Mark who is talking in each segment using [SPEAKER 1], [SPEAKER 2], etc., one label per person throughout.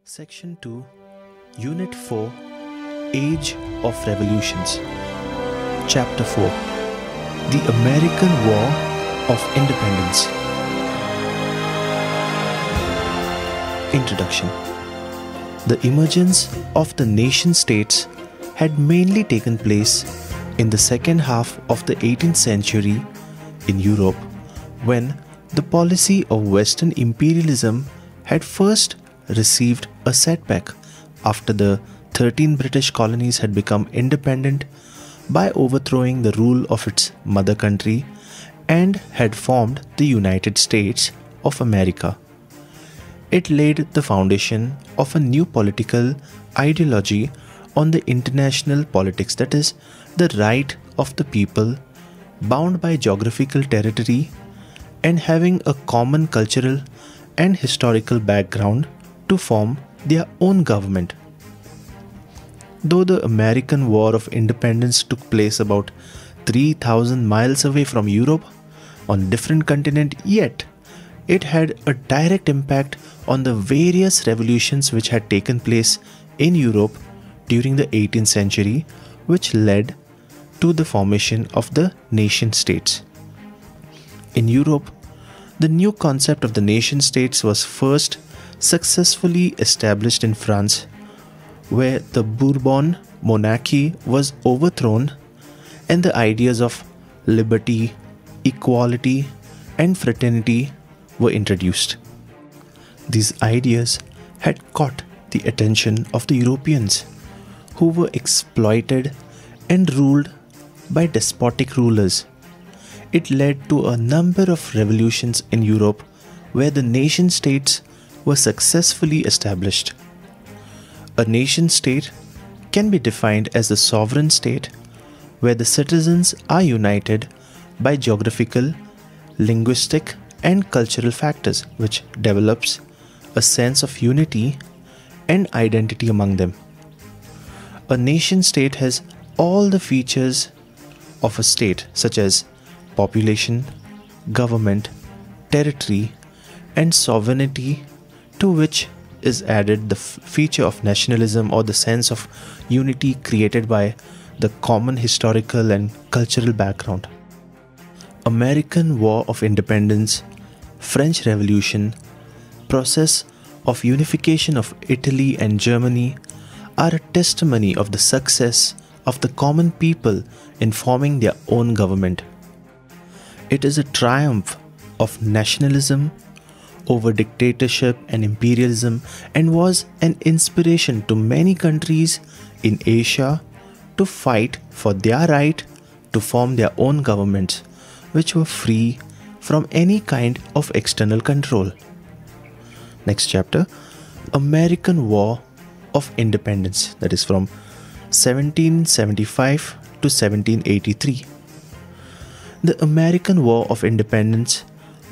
[SPEAKER 1] Section 2, Unit 4, Age of Revolutions. Chapter 4, The American War of Independence. Introduction. The emergence of the nation-states had mainly taken place in the second half of the 18th century in Europe, when the policy of Western imperialism had first received a setback after the 13 British colonies had become independent by overthrowing the rule of its mother country and had formed the United States of America. It laid the foundation of a new political ideology on the international politics, that is, the right of the people bound by geographical territory and having a common cultural and historical background to form their own government. Though the American War of Independence took place about 3,000 miles away from Europe on a different continent, yet it had a direct impact on the various revolutions which had taken place in Europe during the 18th century, which led to the formation of the nation states. In Europe, the new concept of the nation states was first successfully established in France, where the Bourbon monarchy was overthrown and the ideas of liberty, equality, and fraternity were introduced. These ideas had caught the attention of the Europeans, who were exploited and ruled by despotic rulers. It led to a number of revolutions in Europe where the nation states were successfully established. A nation state can be defined as a sovereign state where the citizens are united by geographical, linguistic, and cultural factors, which develops a sense of unity and identity among them. A nation state has all the features of a state, such as population, government, territory, and sovereignty, to which is added the feature of nationalism or the sense of unity created by the common historical and cultural background. American War of Independence, French Revolution, process of unification of Italy and Germany are a testimony of the success of the common people in forming their own government. It is a triumph of nationalism over dictatorship and imperialism, and was an inspiration to many countries in Asia to fight for their right to form their own governments, which were free from any kind of external control. Next chapter, American War of Independence, that is from 1775 to 1783. The American War of Independence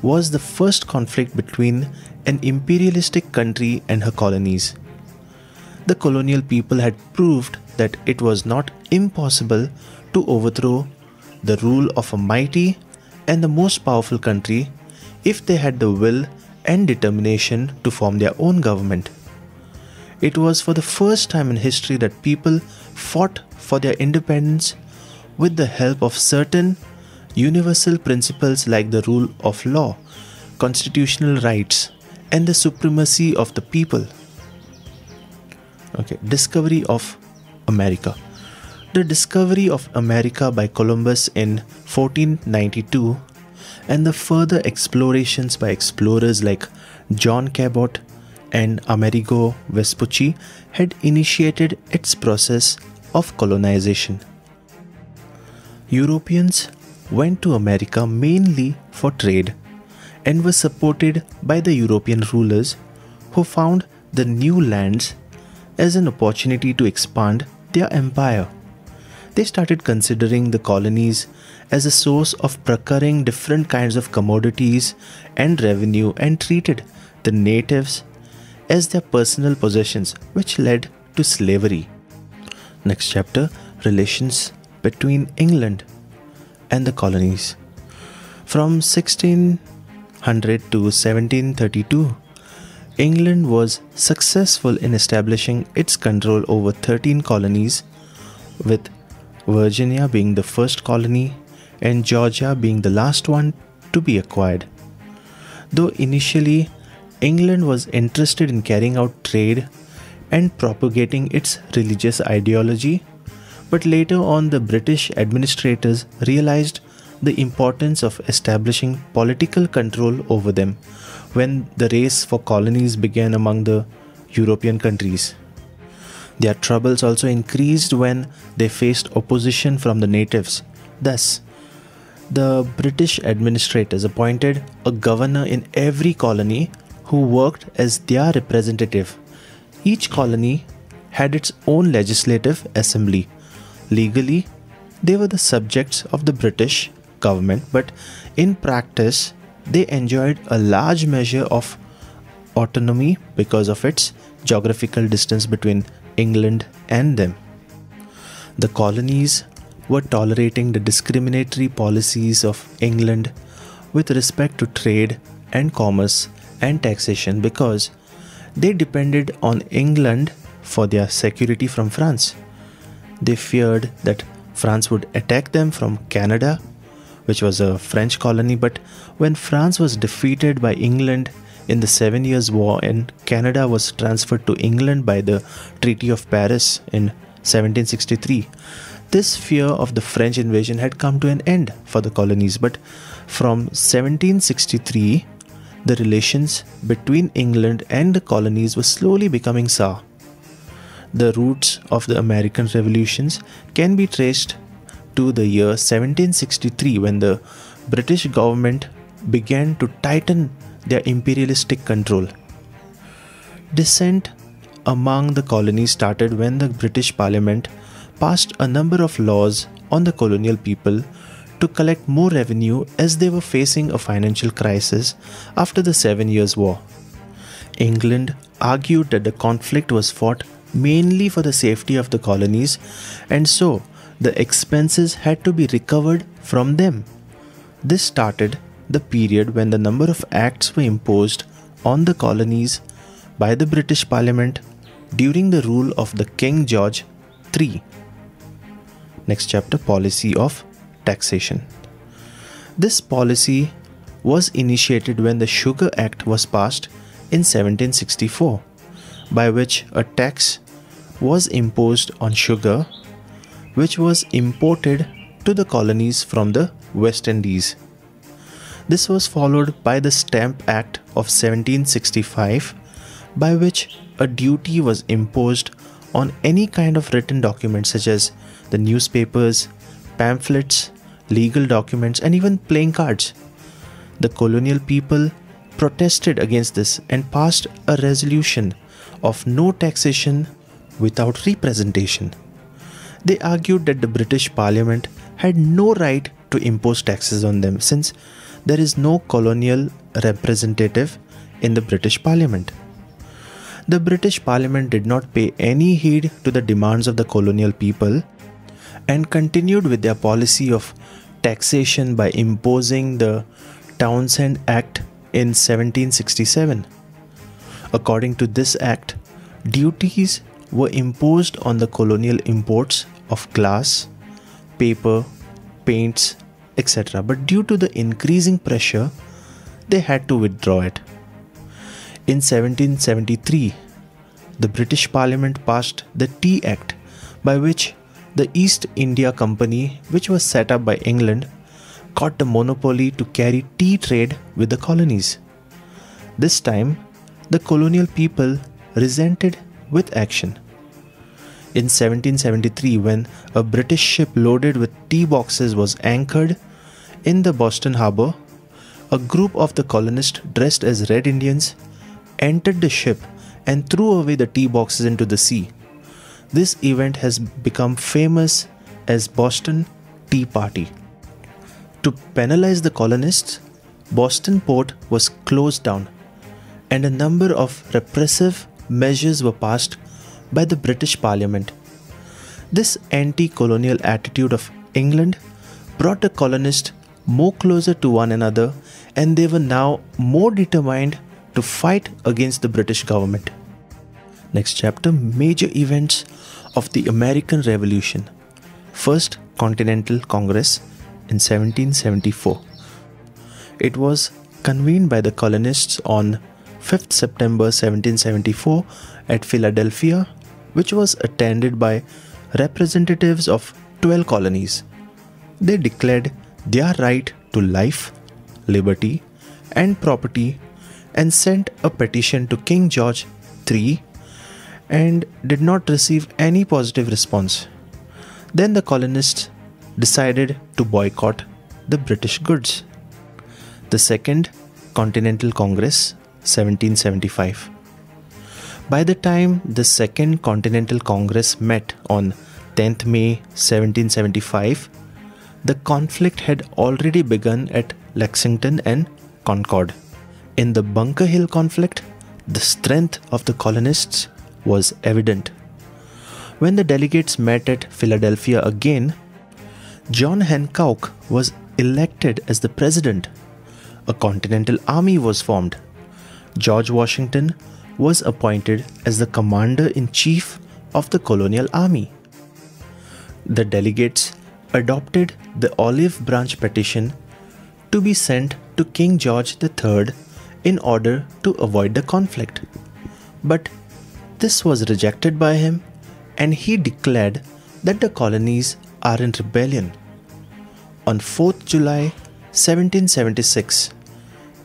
[SPEAKER 1] was the first conflict between an imperialistic country and her colonies. The colonial people had proved that it was not impossible to overthrow the rule of a mighty and the most powerful country if they had the will and determination to form their own government. It was for the first time in history that people fought for their independence with the help of certain universal principles like the rule of law, constitutional rights, and the supremacy of the people. Discovery of America. The discovery of America by Columbus in 1492 and the further explorations by explorers like John Cabot and Amerigo Vespucci had initiated its process of colonization. Europeans went to America mainly for trade and were supported by the European rulers, who found the new lands as an opportunity to expand their empire. They started considering the colonies as a source of procuring different kinds of commodities and revenue, and treated the natives as their personal possessions, which led to slavery. Next chapter, relations between England and the colonies. From 1600 to 1732, England was successful in establishing its control over 13 colonies, with Virginia being the first colony and Georgia being the last one to be acquired. Though initially England was interested in carrying out trade and propagating its religious ideology, but later on the British administrators realized the importance of establishing political control over them when the race for colonies began among the European countries. Their troubles also increased when they faced opposition from the natives. Thus, the British administrators appointed a governor in every colony who worked as their representative. Each colony had its own legislative assembly. Legally, they were the subjects of the British government, but in practice, they enjoyed a large measure of autonomy because of its geographical distance between England and them. The colonies were tolerating the discriminatory policies of England with respect to trade and commerce and taxation because they depended on England for their security from France. They feared that France would attack them from Canada, which was a French colony, but when France was defeated by England in the 7 Years' War and Canada was transferred to England by the Treaty of Paris in 1763, this fear of the French invasion had come to an end for the colonies. But from 1763, the relations between England and the colonies were slowly becoming sour. The roots of the American revolutions can be traced to the year 1763 when the British government began to tighten their imperialistic control. Dissent among the colonies started when the British Parliament passed a number of laws on the colonial people to collect more revenue as they were facing a financial crisis after the 7 Years' War. England argued that the conflict was fought mainly for the safety of the colonies, and so the expenses had to be recovered from them. This started the period when the number of acts were imposed on the colonies by the British Parliament during the rule of the King George III. Next chapter, policy of taxation. This policy was initiated when the Sugar Act was passed in 1764, by which a tax was imposed on sugar which was imported to the colonies from the West Indies. This was followed by the Stamp Act of 1765, by which a duty was imposed on any kind of written documents such as the newspapers, pamphlets, legal documents, and even playing cards. The colonial people protested against this and passed a resolution of no taxation without representation. They argued that the British Parliament had no right to impose taxes on them since there is no colonial representative in the British Parliament. The British Parliament did not pay any heed to the demands of the colonial people and continued with their policy of taxation by imposing the Townshend Act in 1767. According to this act, duties were imposed on the colonial imports of glass, paper, paints, etc. But due to the increasing pressure, they had to withdraw it. In 1773, the British Parliament passed the Tea Act, by which the East India Company, which was set up by England, got the monopoly to carry tea trade with the colonies. This time, the colonial people resented with action. In 1773, when a British ship loaded with tea boxes was anchored in the Boston harbor, a group of the colonists dressed as Red Indians entered the ship and threw away the tea boxes into the sea. This event has become famous as Boston Tea Party. To penalize the colonists, Boston port was closed down and a number of repressive measures were passed by the British Parliament. This anti-colonial attitude of England brought the colonists more closer to one another, and they were now more determined to fight against the British government. Next chapter, major events of the American Revolution. First, Continental Congress in 1774. It was convened by the colonists on 5th September 1774 at Philadelphia, which was attended by representatives of 12 colonies. They declared their right to life, liberty, and property and sent a petition to King George III and did not receive any positive response. Then the colonists decided to boycott the British goods. The Second Continental Congress, 1775. By the time the Second Continental Congress met on 10th May 1775, the conflict had already begun at Lexington and Concord. In the Bunker Hill conflict, the strength of the colonists was evident. When the delegates met at Philadelphia again, John Hancock was elected as the president. A Continental Army was formed. George Washington was appointed as the commander-in-chief of the colonial army. The delegates adopted the Olive Branch petition to be sent to King George III in order to avoid the conflict. But this was rejected by him, and he declared that the colonies are in rebellion. On 4th July 1776,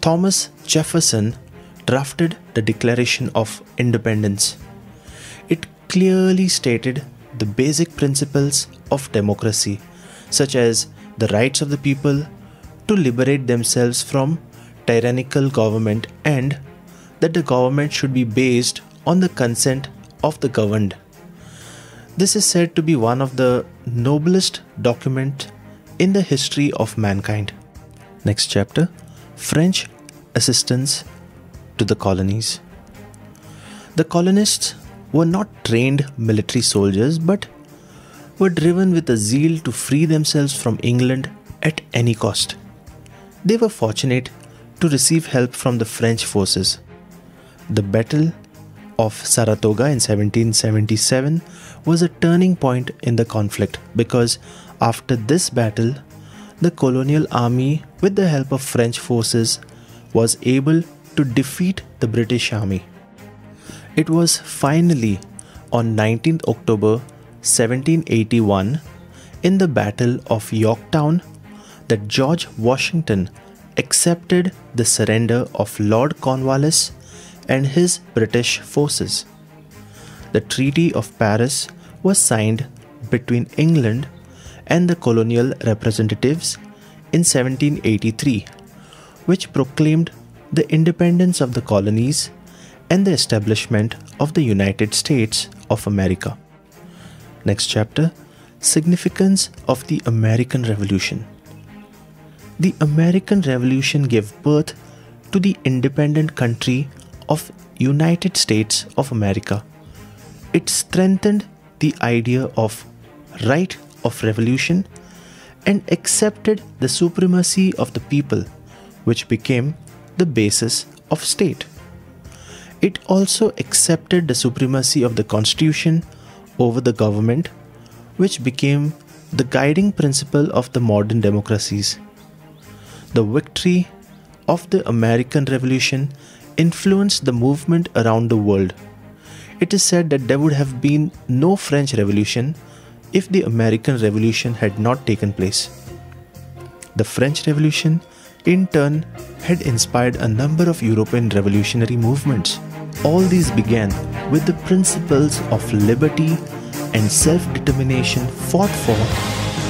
[SPEAKER 1] Thomas Jefferson drafted the Declaration of Independence. It clearly stated the basic principles of democracy, such as the rights of the people to liberate themselves from tyrannical government and that the government should be based on the consent of the governed. This is said to be one of the noblest documents in the history of mankind. Next chapter, French assistance to the colonies. The colonists were not trained military soldiers but were driven with a zeal to free themselves from England at any cost. They were fortunate to receive help from the French forces. The Battle of Saratoga in 1777 was a turning point in the conflict because after this battle, the colonial army, with the help of French forces, was able to defeat the British army. It was finally on 19th October 1781 in the Battle of Yorktown that George Washington accepted the surrender of Lord Cornwallis and his British forces. The Treaty of Paris was signed between England and the colonial representatives in 1783, which proclaimed the independence of the colonies and the establishment of the United States of America. Next chapter, Significance of the American Revolution. The American Revolution gave birth to the independent country of United States of America. It strengthened the idea of right of revolution and accepted the supremacy of the people, which became the basis of state. It also accepted the supremacy of the Constitution over the government, which became the guiding principle of the modern democracies. The victory of the American Revolution influenced the movement around the world. It is said that there would have been no French Revolution if the American Revolution had not taken place. The French Revolution, in turn, had inspired a number of European revolutionary movements. All these began with the principles of liberty and self-determination fought for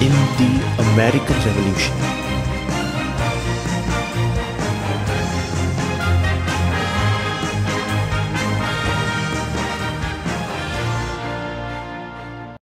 [SPEAKER 1] in the American Revolution.